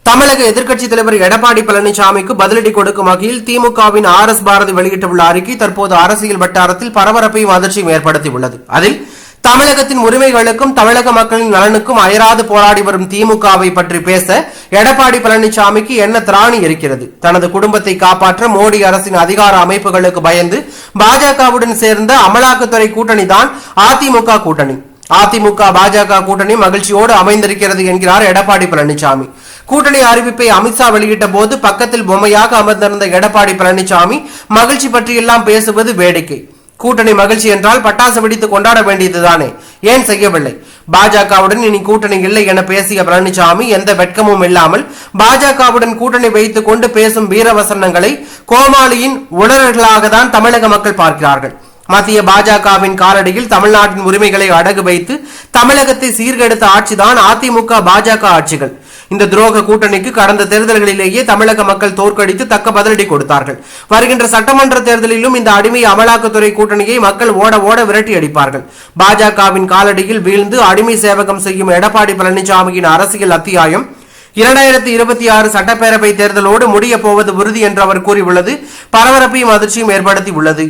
தமிழக எதிர்க்கட்சித் தலைவர் எடப்பாடி பழனிசாமிக்கு பதிலடி கொடுக்கும் வகையில் திமுகவின் RS பாரதி வெளியிட்டுள்ள அறிக்கை தற்போது அரசியல் வட்டாரத்தில் பரபரப்பையும் அதிர்ச்சியும் ஏற்படுத்தியுள்ளது. அதில் தமிழகத்தின் உரிமைகளுக்கும் தமிழக மக்களின் நலனுக்கும் அயராது போராடி வரும் திமுகவை பற்றி பேச எடப்பாடி பழனிசாமிக்கு என்ன திராணி இருக்கிறது? தனது குடும்பத்தை காப்பாற்ற மோடி அரசின் அதிகார அமைப்புகளுக்கு பயந்து பாஜகவுடன் சேர்ந்த அமலாக்கத்துறை கூட்டணி தான் அதிமுக கூட்டணி. அதிமுக பாஜக கூட்டணி மகிழ்ச்சியோடு அமைந்திருக்கிறது என்கிறார் எடப்பாடி பழனிசாமி. கூட்டணி அறிவிப்பை அமித்ஷா வெளியிட்ட போது பக்கத்தில் பொம்மையாக அமர்ந்திருந்த எடப்பாடி பழனிசாமி மகிழ்ச்சி பற்றியெல்லாம் பேசுவது வேடிக்கை. கூட்டணி மகிழ்ச்சி என்றால் பட்டாசு வெடித்து கொண்டாட வேண்டியதுதானே, ஏன் செய்யவில்லை? பாஜகவுடன் இனி கூட்டணி இல்லை என பேசிய பழனிசாமி எந்த வெட்கமும் இல்லாமல் பாஜகவுடன் கூட்டணி வைத்துக் கொண்டு பேசும் வீரவசனங்களை கோமாளியின் உணர்வுகளாக தான் தமிழக மக்கள் பார்க்கிறார்கள். மத்திய பாஜகவின் காலடியில் தமிழ்நாட்டின் உரிமைகளை அடகு வைத்து தமிழகத்தை சீர்கெடுத்த ஆட்சிதான் அதிமுக பாஜக ஆட்சிகள். இந்த துரோக கூட்டணிக்கு கடந்த தேர்தல்களிலேயே தமிழக மக்கள் தோற்கடித்து தக்க பதிலடி கொடுத்தார்கள். வருகின்ற சட்டமன்ற தேர்தலிலும் இந்த அடிமை அமலாக்கத்துறை கூட்டணியை மக்கள் ஓட ஓட விரட்டி அடிப்பார்கள். பாஜகவின் காலடியில் வீழ்ந்து அடிமை சேவகம் செய்யும் எடப்பாடி பழனிசாமியின் அரசியல் அத்தியாயம் 2026 சட்டப்பேரவை தேர்தலோடு முடிய போவது உறுதி என்று அவர் கூறியுள்ளது பரபரப்பையும் அதிர்ச்சியும் ஏற்படுத்தி உள்ளது.